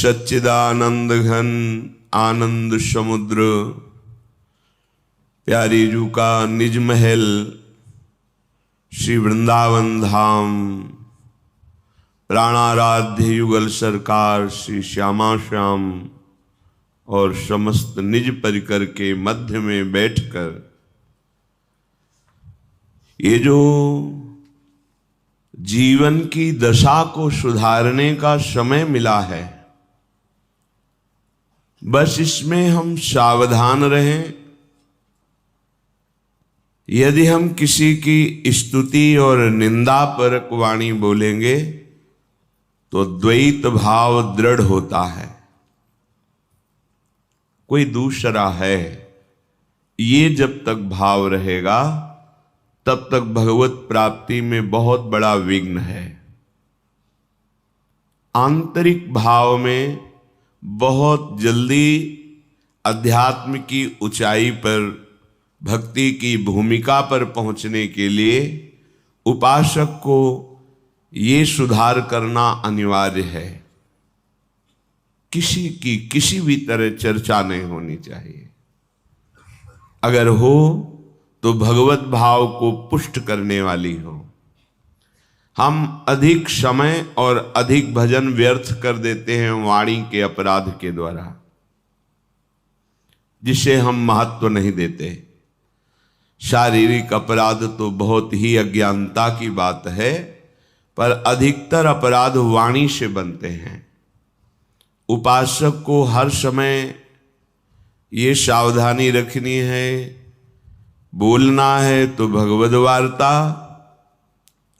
सच्चिदानंद घन आनंद समुद्र, प्यारी जू का निज महल श्री वृंदावन धाम, प्राणाराध्य युगल सरकार श्री श्यामा श्याम और समस्त निज परिकर के मध्य में बैठकर ये जो जीवन की दशा को सुधारने का समय मिला है, बस इसमें हम सावधान रहें। यदि हम किसी की स्तुति और निंदा परक वाणी बोलेंगे तो द्वैत भाव दृढ़ होता है। कोई दूसरा है, ये जब तक भाव रहेगा तब तक भगवत प्राप्ति में बहुत बड़ा विघ्न है। आंतरिक भाव में बहुत जल्दी अध्यात्म की ऊंचाई पर, भक्ति की भूमिका पर पहुंचने के लिए उपासक को ये सुधार करना अनिवार्य है। किसी की किसी भी तरह चर्चा नहीं होनी चाहिए। अगर हो तो भगवत भाव को पुष्ट करने वाली हो। हम अधिक समय और अधिक भजन व्यर्थ कर देते हैं वाणी के अपराध के द्वारा, जिसे हम महत्व नहीं देते। शारीरिक अपराध तो बहुत ही अज्ञानता की बात है, पर अधिकतर अपराध वाणी से बनते हैं। उपासक को हर समय ये सावधानी रखनी है, बोलना है तो भगवद वार्ता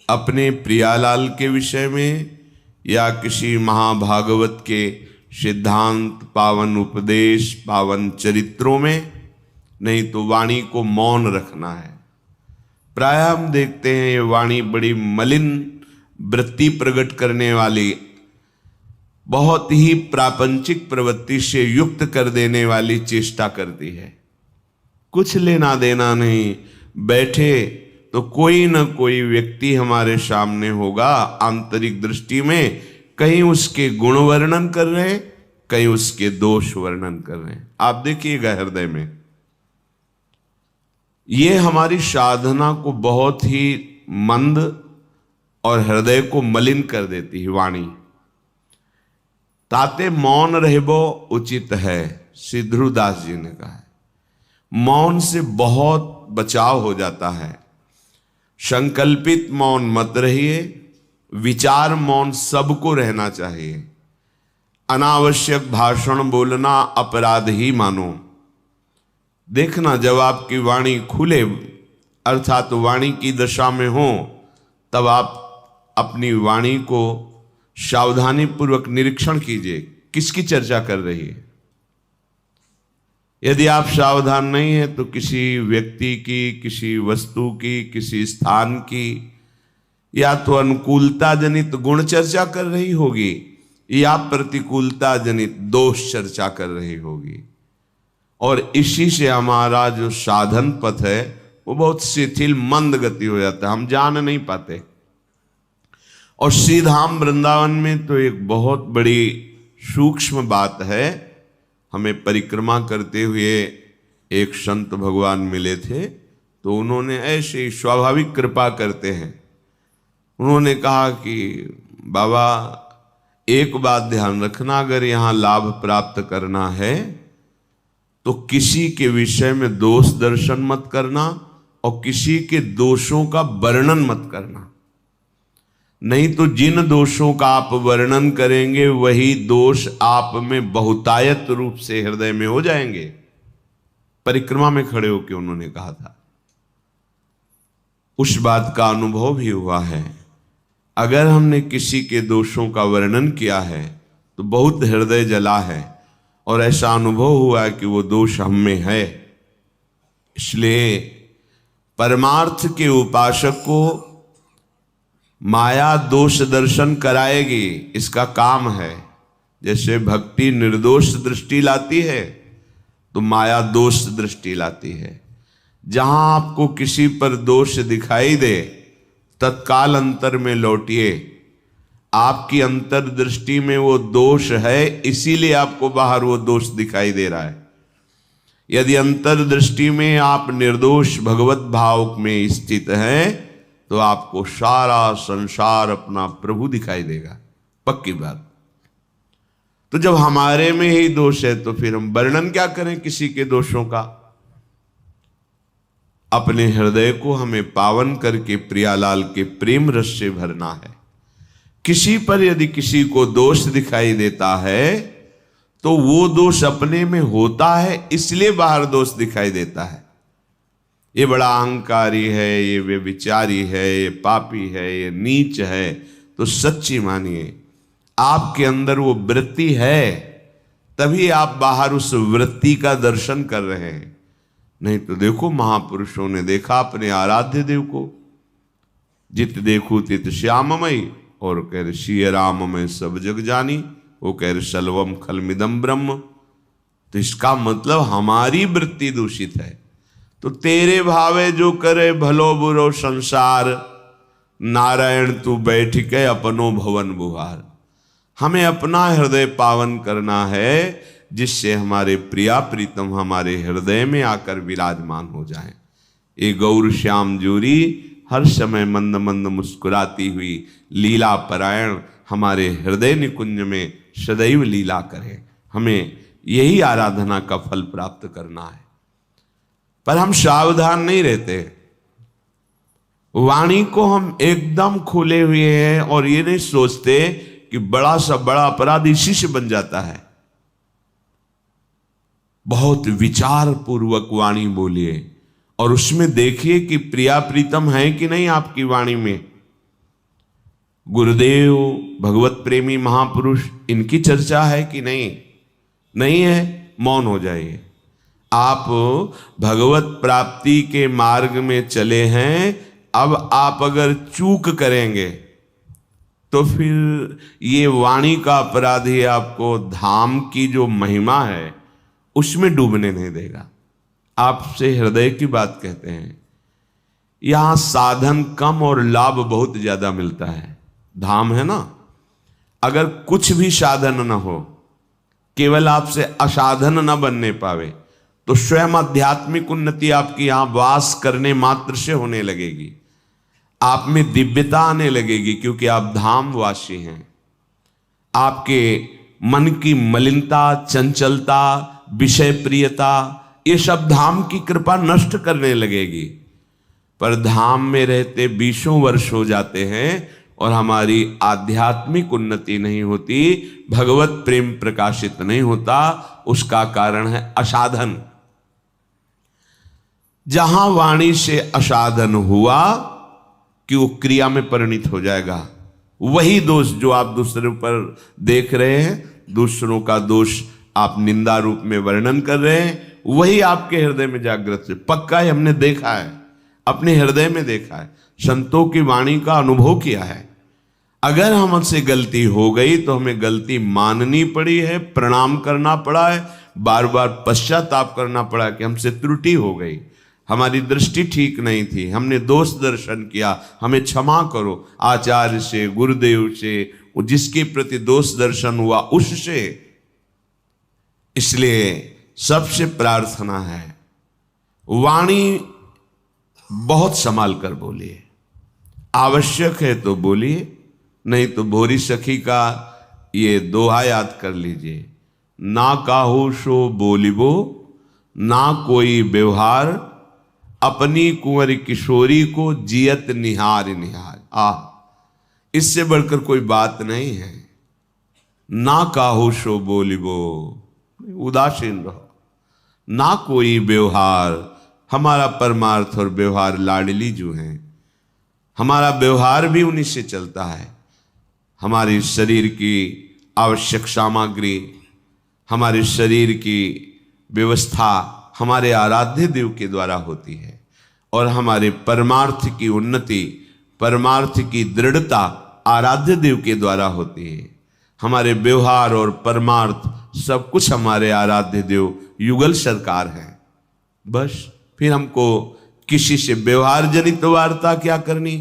अपने प्रियालाल के विषय में या किसी महाभागवत के सिद्धांत, पावन उपदेश, पावन चरित्रों में, नहीं तो वाणी को मौन रखना है। प्रायः हम देखते हैं ये वाणी बड़ी मलिन वृत्ति प्रकट करने वाली, बहुत ही प्रापंचिक प्रवृत्ति से युक्त कर देने वाली चेष्टा करती है। कुछ लेना देना नहीं, बैठे तो कोई न कोई व्यक्ति हमारे सामने होगा, आंतरिक दृष्टि में कहीं उसके गुण वर्णन कर रहे हैं, कहीं उसके दोष वर्णन कर रहे हैं। आप देखिएगा हृदय में, ये हमारी साधना को बहुत ही मंद और हृदय को मलिन कर देती है वाणी। ताते मौन रहबो उचित है, श्री ध्रुवदास जी ने कहा है। मौन से बहुत बचाव हो जाता है। संकल्पित मौन मत रहिए, विचार मौन सबको रहना चाहिए। अनावश्यक भाषण बोलना अपराध ही मानो। देखना, जब आपकी वाणी खुले अर्थात वाणी की दशा में हो, तब आप अपनी वाणी को सावधानी पूर्वक निरीक्षण कीजिए, किसकी चर्चा कर रही है। यदि आप सावधान नहीं है तो किसी व्यक्ति की, किसी वस्तु की, किसी स्थान की या तो अनुकूलता जनित गुण चर्चा कर रही होगी या प्रतिकूलता जनित दोष चर्चा कर रही होगी, और इसी से हमारा जो साधन पथ है वो बहुत शिथिल मंद गति हो जाता है, हम जान नहीं पाते। और श्रीधाम वृंदावन में तो एक बहुत बड़ी सूक्ष्म बात है। हमें परिक्रमा करते हुए एक संत भगवान मिले थे, तो उन्होंने ऐसे स्वाभाविक कृपा करते हैं। उन्होंने कहा कि बाबा, एक बात ध्यान रखना, अगर यहाँ लाभ प्राप्त करना है तो किसी के विषय में दोष दर्शन मत करना और किसी के दोषों का वर्णन मत करना। नहीं तो जिन दोषों का आप वर्णन करेंगे वही दोष आप में बहुतायत रूप से हृदय में हो जाएंगे। परिक्रमा में खड़े होकर उन्होंने कहा था। उस बात का अनुभव भी हुआ है। अगर हमने किसी के दोषों का वर्णन किया है तो बहुत हृदय जला है और ऐसा अनुभव हुआ है कि वो दोष हम में है। इसलिए परमार्थ के उपासक को माया दोष दर्शन कराएगी, इसका काम है। जैसे भक्ति निर्दोष दृष्टि लाती है तो माया दोष दृष्टि लाती है। जहां आपको किसी पर दोष दिखाई दे तत्काल अंतर में लौटिए आपकी अंतर्दृष्टि में वो दोष है, इसीलिए आपको बाहर वो दोष दिखाई दे रहा है। यदि अंतर्दृष्टि में आप निर्दोष भगवत भाव में स्थित हैं तो आपको सारा संसार अपना प्रभु दिखाई देगा, पक्की बात। तो जब हमारे में ही दोष है तो फिर हम वर्णन क्या करें किसी के दोषों का। अपने हृदय को हमें पावन करके प्रियालाल के प्रेम रस से भरना है। किसी पर यदि किसी को दोष दिखाई देता है तो वो दोष अपने में होता है, इसलिए बाहर दोष दिखाई देता है। ये बड़ा अहंकारी है, ये व्यभिचारी है, ये पापी है, ये नीच है, तो सच्ची मानिए आपके अंदर वो वृत्ति है, तभी आप बाहर उस वृत्ति का दर्शन कर रहे हैं। नहीं तो देखो महापुरुषों ने देखा अपने आराध्य देव को, जित देखू तित श्याममय, और कह रहे श्री राम में सब जग जानी, वो कह रहे सलवम खलमिदम ब्रह्म। तो इसका मतलब हमारी वृत्ति दूषित है। तो तेरे भावे जो करे भलो बुरो संसार, नारायण तू बैठ के अपनो भवन बुहार। हमें अपना हृदय पावन करना है, जिससे हमारे प्रिया प्रीतम हमारे हृदय में आकर विराजमान हो जाएं। ये गौर श्याम जोरी हर समय मंद मंद मुस्कुराती हुई लीला परायण हमारे हृदय निकुंज में सदैव लीला करें। हमें यही आराधना का फल प्राप्त करना है। पर हम सावधान नहीं रहते, वाणी को हम एकदम खोले हुए हैं और ये नहीं सोचते कि बड़ा सा बड़ा अपराध इसी से बन जाता है। बहुत विचार पूर्वक वाणी बोलिए और उसमें देखिए कि प्रिया प्रीतम है कि नहीं आपकी वाणी में। गुरुदेव, भगवत प्रेमी महापुरुष, इनकी चर्चा है कि नहीं? नहीं है, मौन हो जाइए। आप भगवत प्राप्ति के मार्ग में चले हैं, अब आप अगर चूक करेंगे तो फिर ये वाणी का अपराध ही आपको धाम की जो महिमा है उसमें डूबने नहीं देगा। आपसे हृदय की बात कहते हैं। यहां साधन कम और लाभ बहुत ज्यादा मिलता है। धाम है ना, अगर कुछ भी साधन ना हो, केवल आपसे असाधन न बनने पावे, तो स्वयं आध्यात्मिक उन्नति आपकी यहां वास करने मात्र से होने लगेगी। आप में दिव्यता आने लगेगी, क्योंकि आप धामवासी हैं। आपके मन की मलिनता, चंचलता, विषय प्रियता, ये सब धाम की कृपा नष्ट करने लगेगी। पर धाम में रहते 20 वर्ष हो जाते हैं और हमारी आध्यात्मिक उन्नति नहीं होती, भगवत प्रेम प्रकाशित नहीं होता। उसका कारण है असाधन। जहां वाणी से असाधन हुआ कि वो क्रिया में परिणित हो जाएगा। वही दोष जो आप दूसरों पर देख रहे हैं, दूसरों का दोष आप निंदा रूप में वर्णन कर रहे हैं, वही आपके हृदय में जागृत है। पक्का है, हमने देखा है, अपने हृदय में देखा है, संतों की वाणी का अनुभव किया है। अगर हमसे गलती हो गई तो हमें गलती माननी पड़ी है, प्रणाम करना पड़ा है, बार बार पश्चाताप करना पड़ा कि हमसे त्रुटि हो गई, हमारी दृष्टि ठीक नहीं थी, हमने दोष दर्शन किया, हमें क्षमा करो। आचार्य से, गुरुदेव से, जिसके प्रति दोष दर्शन हुआ उससे। इसलिए सबसे प्रार्थना है, वाणी बहुत संभाल कर बोलिए। आवश्यक है तो बोलिए, नहीं तो भोरी सखी का ये दोहा याद कर लीजिए, ना काहू सो बोलिबो, ना कोई व्यवहार, अपनी कुंवरी किशोरी को जियत निहार निहार। इससे बढ़कर कोई बात नहीं है। ना काहू सो बोलिबो, उदासीन रहो, ना कोई व्यवहार। हमारा परमार्थ और व्यवहार लाडली जो हैं, हमारा व्यवहार भी उन्हीं से चलता है। हमारे शरीर की आवश्यक सामग्री, हमारे शरीर की व्यवस्था हमारे आराध्य देव के द्वारा होती है, और हमारे परमार्थ की उन्नति, परमार्थ की दृढ़ता आराध्य देव के द्वारा होती है। हमारे व्यवहार और परमार्थ सब कुछ हमारे आराध्य देव युगल सरकार है। बस फिर हमको किसी से व्यवहार जनित वार्ता क्या करनी।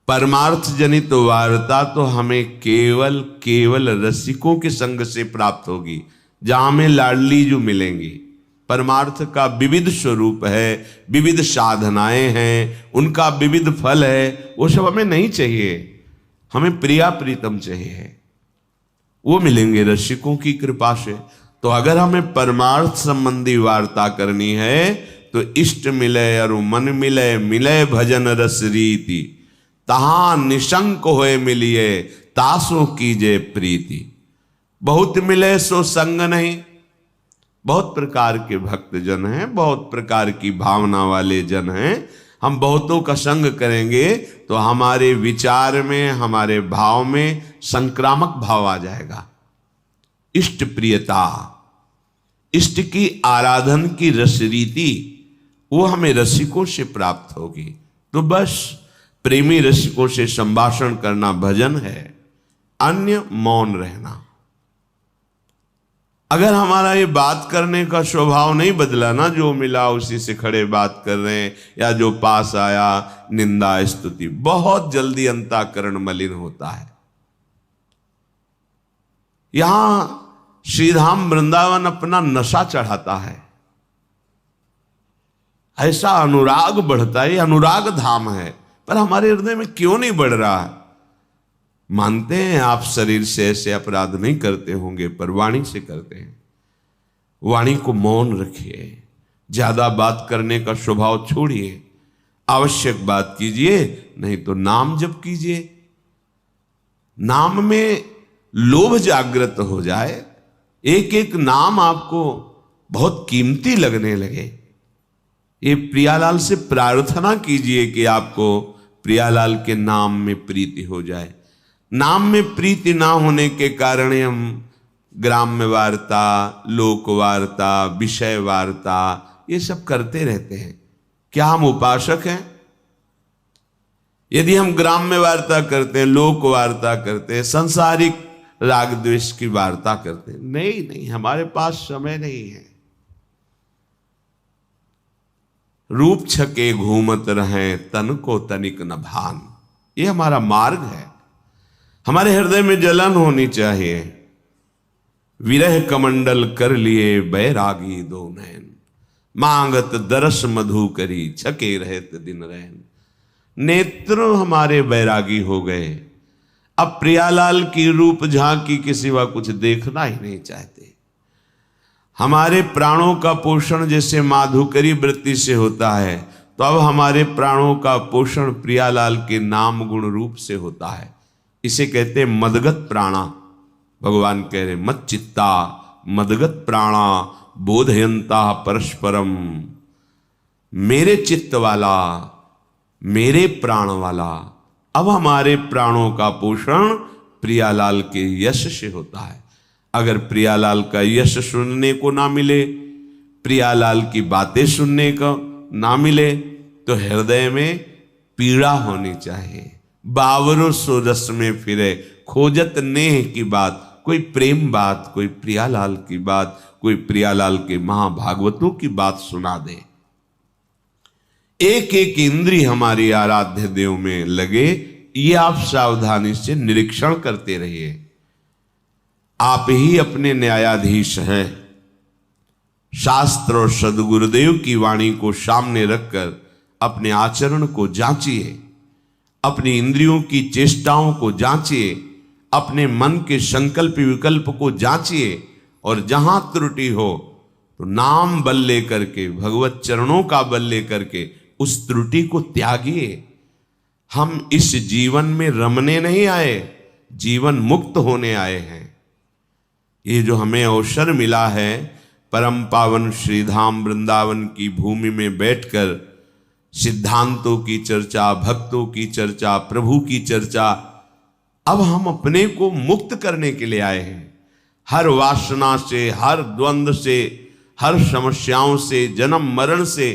परमार्थ जनित वार्ता तो हमें केवल केवल रसिकों के संग से प्राप्त होगी, जहां हमें लाडली जो मिलेंगी। परमार्थ का विविध स्वरूप है, विविध साधनाएं हैं, उनका विविध फल है, वो सब हमें नहीं चाहिए। हमें प्रिया प्रीतम चाहिए, वो मिलेंगे रसिकों की कृपा से। तो अगर हमें परमार्थ संबंधी वार्ता करनी है तो इष्ट मिले और मन मिले, मिले भजन रस रीति, तहां निशंक होए मिलिए, तासो कीजे प्रीति। बहुत मिले सो संग नहीं। बहुत प्रकार के भक्त जन हैं, बहुत प्रकार की भावना वाले जन हैं। हम बहुतों का संग करेंगे तो हमारे विचार में, हमारे भाव में संक्रामक भाव आ जाएगा। इष्ट प्रियता, इष्ट की आराधन की रस रीति, वो हमें रसिकों से प्राप्त होगी। तो बस प्रेमी रसिकों से संभाषण करना भजन है, अन्य मौन रहना। अगर हमारा ये बात करने का स्वभाव नहीं बदला ना, जो मिला उसी से खड़े बात कर रहे हैं, या जो पास आया निंदा स्तुति, बहुत जल्दी अंतःकरण मलिन होता है। यहां श्रीधाम वृंदावन अपना नशा चढ़ाता है, ऐसा अनुराग बढ़ता है। अनुराग धाम है, पर हमारे हृदय में क्यों नहीं बढ़ रहा है? मानते हैं आप शरीर से ऐसे अपराध नहीं करते होंगे, पर वाणी से करते हैं। वाणी को मौन रखिए, ज्यादा बात करने का स्वभाव छोड़िए, आवश्यक बात कीजिए, नहीं तो नाम जप कीजिए। नाम में लोभ जागृत हो जाए, एक एक नाम आपको बहुत कीमती लगने लगे। ये प्रियालाल से प्रार्थना कीजिए कि आपको प्रियालाल के नाम में प्रीति हो जाए। नाम में प्रीति ना होने के कारण हम ग्राम्य वार्ता, लोक वार्ता, विषय वार्ता, ये सब करते रहते हैं। क्या हम उपासक हैं? यदि हम ग्राम्य वार्ता करते हैं, लोक वार्ता करते हैं, सांसारिक राग द्वेष की वार्ता करते हैं, नहीं, हमारे पास समय नहीं है। रूप छके घूमत रहें, तन को तनिक न भान, ये हमारा मार्ग है। हमारे हृदय में जलन होनी चाहिए। विरह कमंडल कर लिए बैरागी दो नैन, मांगत दरस मधु करी, छके रहत दिन रहन। नेत्र हमारे बैरागी हो गए, अब प्रियालाल की रूप झांकी के सिवा कुछ देखना ही नहीं चाहते। हमारे प्राणों का पोषण जैसे माधुकरी वृत्ति से होता है, तो अब हमारे प्राणों का पोषण प्रियालाल के नाम गुण रूप से होता है। इसे कहते हैं मदगत प्राणा। भगवान कह रहे मत चित्ता मदगत प्राणा बोधयंता परस्परम। मेरे चित्त वाला, मेरे प्राण वाला। अब हमारे प्राणों का पोषण प्रियालाल के यश से होता है। अगर प्रियालाल का यश सुनने को ना मिले, प्रियालाल की बातें सुनने को ना मिले, तो हृदय में पीड़ा होनी चाहिए। बावरो सो रस में फिरे, खोजत नेह की बात, कोई प्रेम बात, कोई प्रियालाल की बात, कोई प्रियालाल के महाभागवतों की बात सुना दे। एक एक इंद्री हमारी आराध्य देव में लगे, ये आप सावधानी से निरीक्षण करते रहिए। आप ही अपने न्यायाधीश हैं। शास्त्र और सदगुरुदेव की वाणी को सामने रखकर अपने आचरण को जांचिए, अपनी इंद्रियों की चेष्टाओं को जांचिए, अपने मन के संकल्प विकल्प को जांचिए, और जहां त्रुटि हो तो नाम बल लेकर के, भगवत चरणों का बल लेकर के उस त्रुटि को त्यागिए। हम इस जीवन में रमने नहीं आए, जीवन मुक्त होने आए हैं। ये जो हमें अवसर मिला है परम पावन श्रीधाम वृंदावन की भूमि में बैठकर सिद्धांतों की चर्चा, भक्तों की चर्चा, प्रभु की चर्चा, अब हम अपने को मुक्त करने के लिए आए हैं। हर वासना से, हर द्वंद्व से, हर समस्याओं से, जन्म मरण से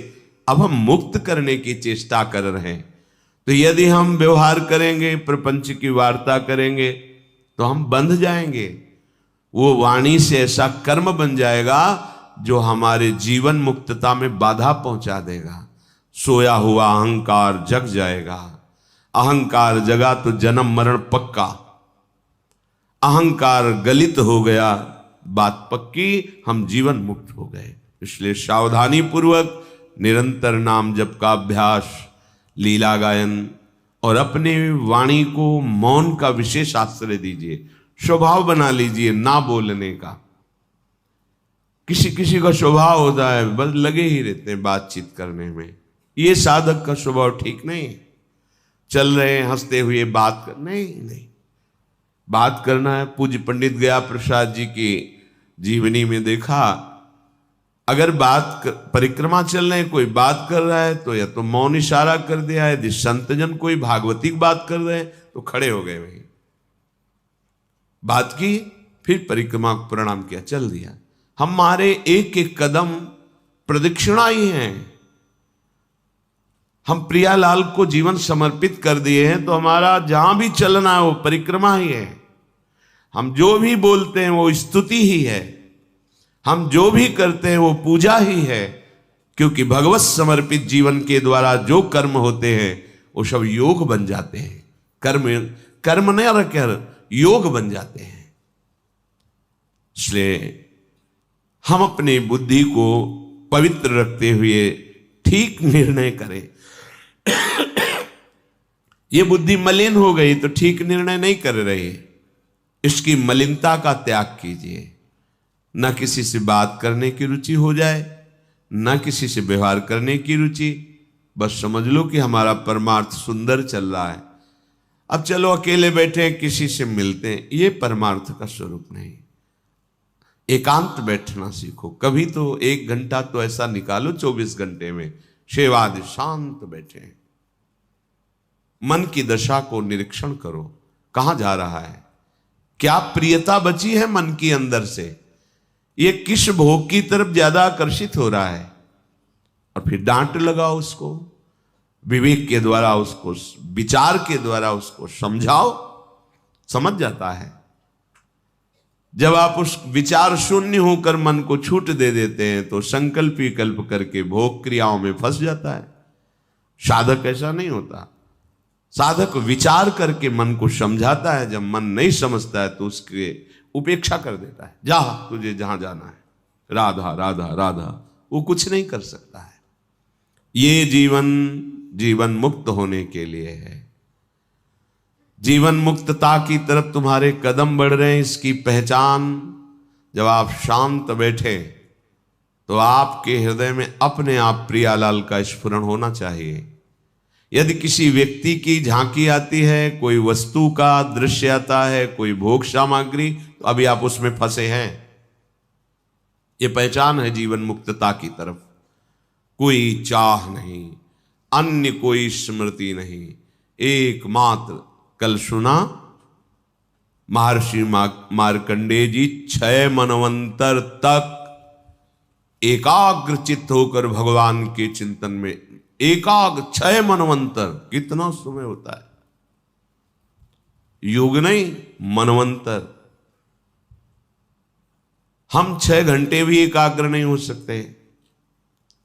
अब हम मुक्त करने की चेष्टा कर रहे हैं। तो यदि हम व्यवहार करेंगे, प्रपंच की वार्ता करेंगे, तो हम बंध जाएंगे। वो वाणी से ऐसा कर्म बन जाएगा जो हमारे जीवन मुक्तता में बाधा पहुंचा देगा। सोया हुआ अहंकार जग जाएगा, अहंकार जगा तो जन्म मरण पक्का। अहंकार गलित हो गया, बात पक्की, हम जीवन मुक्त हो गए। इसलिए सावधानी पूर्वक निरंतर नाम जप का अभ्यास, लीला गायन और अपने वाणी को मौन का विशेष आश्रय दीजिए। स्वभाव बना लीजिए ना बोलने का। किसी किसी का स्वभाव होता है बस लगे ही रहते हैं बातचीत करने में, ये साधक का स्वभाव ठीक नहीं। चल रहे हैं हंसते हुए बात कर, नहीं, बात करना है। पूज्य पंडित गया प्रसाद जी की जीवनी में देखा, अगर परिक्रमा चल रहे हैं, कोई बात कर रहा है तो या तो मौन इशारा कर दिया, यदि संतजन कोई भागवतिक बात कर रहे हैं तो खड़े हो गए वहीं, बात की, फिर परिक्रमा को प्रणाम किया, चल दिया। हमारे एक एक कदम प्रदक्षिणा ही हैं। हम प्रियालाल को जीवन समर्पित कर दिए हैं तो हमारा जहां भी चलना है वो परिक्रमा ही है। हम जो भी बोलते हैं वो स्तुति ही है, हम जो भी करते हैं वो पूजा ही है, क्योंकि भगवत समर्पित जीवन के द्वारा जो कर्म होते हैं वो सब योग बन जाते हैं। कर्म नहीं रखकर योग बन जाते हैं। इसलिए हम अपनी बुद्धि को पवित्र रखते हुए ठीक निर्णय करें। ये बुद्धि मलिन हो गई तो ठीक निर्णय नहीं कर रहे, इसकी मलिनता का त्याग कीजिए। न किसी से बात करने की रुचि हो जाए, न किसी से व्यवहार करने की रुचि, बस समझ लो कि हमारा परमार्थ सुंदर चल रहा है। अब चलो अकेले बैठे हैं, किसी से मिलते हैं, ये परमार्थ का स्वरूप नहीं। एकांत बैठना सीखो। कभी तो 1 घंटा तो ऐसा निकालो 24 घंटे में, सेवादि शांत बैठे, मन की दशा को निरीक्षण करो, कहां जा रहा है, क्या प्रियता बची है मन के अंदर से, ये किस भोग की तरफ ज्यादा आकर्षित हो रहा है, और फिर डांट लगाओ उसको, विवेक के द्वारा उसको, विचार के द्वारा उसको समझाओ, समझ जाता है। जब आप उस विचार शून्य होकर मन को छूट दे देते हैं तो संकल्प विकल्प करके भोग क्रियाओं में फंस जाता है। साधक ऐसा नहीं होता। साधक विचार करके मन को समझाता है। जब मन नहीं समझता है तो उसके उपेक्षा कर देता है, जा तुझे जहां जाना है, राधा राधा राधा, वो कुछ नहीं कर सकता है। ये जीवन मुक्त होने के लिए है। जीवन मुक्तता की तरफ तुम्हारे कदम बढ़ रहे हैं, इसकी पहचान जब आप शांत बैठे तो आपके हृदय में अपने आप प्रियालाल का स्फुरण होना चाहिए। यदि किसी व्यक्ति की झांकी आती है, कोई वस्तु का दृश्य आता है, कोई भोग सामग्री, तो अभी आप उसमें फंसे हैं। ये पहचान है जीवन मुक्तता की तरफ। कोई चाह नहीं, अन्य कोई स्मृति नहीं, एकमात्र। कल सुना महर्षि मार्कंडेय जी 6 मनवंतर तक एकाग्र चित्त होकर भगवान के चिंतन में, एकाग्र 6 मनवंतर, कितना समय होता है, युग नहीं मनवंतर। हम 6 घंटे भी एकाग्र नहीं हो सकते,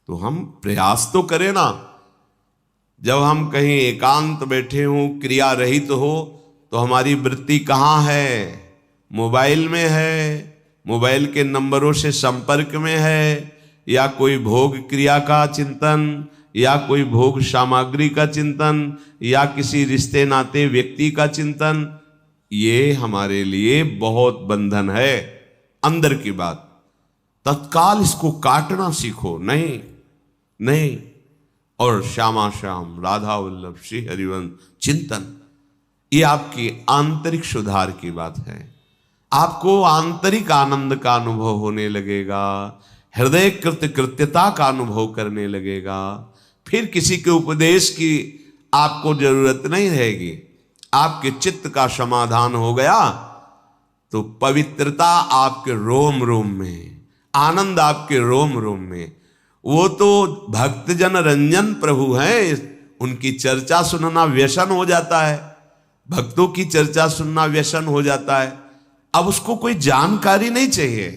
तो हम प्रयास तो करें ना। जब हम कहीं एकांत बैठे हों, क्रिया रहित हो, तो हमारी वृत्ति कहाँ है? मोबाइल में है, मोबाइल के नंबरों से संपर्क में है, या कोई भोग क्रिया का चिंतन, या कोई भोग सामग्री का चिंतन, या किसी रिश्ते नाते व्यक्ति का चिंतन। ये हमारे लिए बहुत बंधन है। अंदर की बात, तत्काल इसको काटना सीखो। नहीं। और श्यामा श्याम राधा वल्लभ श्री हरिवंश चिंतन, ये आपकी आंतरिक सुधार की बात है। आपको आंतरिक आनंद का अनुभव होने लगेगा, हृदय कृत्यता का अनुभव करने लगेगा। फिर किसी के उपदेश की आपको जरूरत नहीं रहेगी। आपके चित्त का समाधान हो गया तो पवित्रता आपके रोम रोम में, आनंद आपके रोम रोम में। वो तो भक्तजन रंजन प्रभु हैं, उनकी चर्चा सुनना व्यसन हो जाता है, भक्तों की चर्चा सुनना व्यसन हो जाता है। अब उसको कोई जानकारी नहीं चाहिए,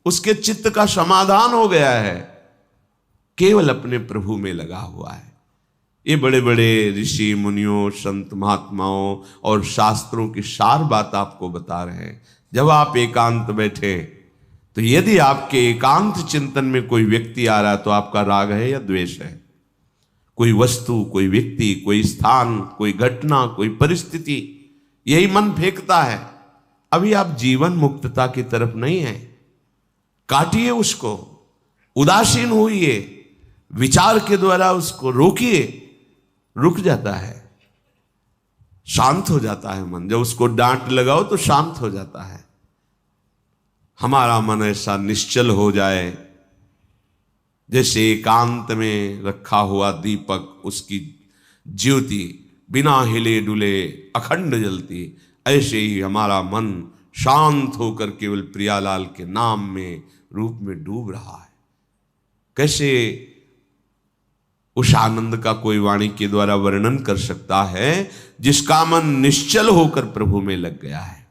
उसके चित्त का समाधान हो गया है, केवल अपने प्रभु में लगा हुआ है। ये बड़े बड़े ऋषि मुनियों, संत महात्माओं और शास्त्रों की सार बात आपको बता रहे हैं। जब आप एकांत बैठे तो यदि आपके एकांत चिंतन में कोई व्यक्ति आ रहा है तो आपका राग है या द्वेष है? कोई वस्तु, कोई व्यक्ति, कोई स्थान, कोई घटना, कोई परिस्थिति, यही मन फेंकता है। अभी आप जीवन मुक्तता की तरफ नहीं है। काटिए उसको, उदासीन होइए, विचार के द्वारा उसको रोकिए, रुक जाता है, शांत हो जाता है मन। जब उसको डांट लगाओ तो शांत हो जाता है। हमारा मन ऐसा निश्चल हो जाए जैसे एकांत में रखा हुआ दीपक, उसकी ज्योति बिना हिले डुले अखंड जलती, ऐसे ही हमारा मन शांत होकर केवल प्रियालाल के नाम में, रूप में डूब रहा है। कैसे उस आनंद का कोई वाणी के द्वारा वर्णन कर सकता है जिसका मन निश्चल होकर प्रभु में लग गया है।